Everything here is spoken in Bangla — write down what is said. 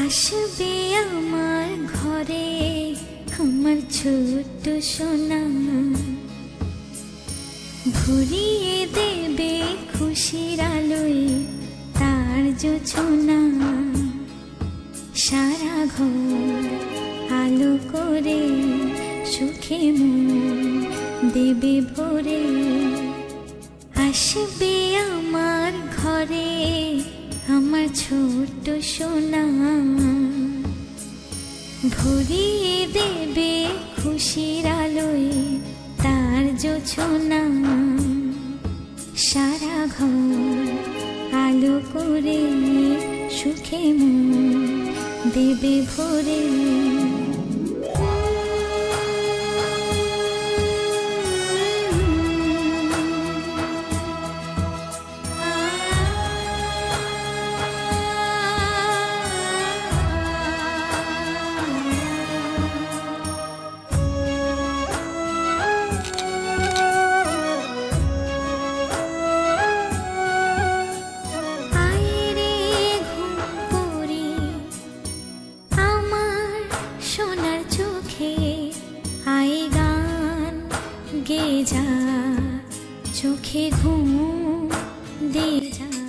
আসবে আমার ঘরে আমার ছোট্ট সোনা, ভরিয়ে দেবে খুশির আলোয় তার জোছনা। সারা ঘর আলো করে সুখে মন দেবে ভরে। আসবে আমার ঘরে আমার ছোট্ট সোনা, ভরিয়ে দেবে খুশির আলোয় তার জোছনা। সারা ঘর আলো করে সুখে মন দেবে ভরে। গে যা চোখে ঘুম দে যা।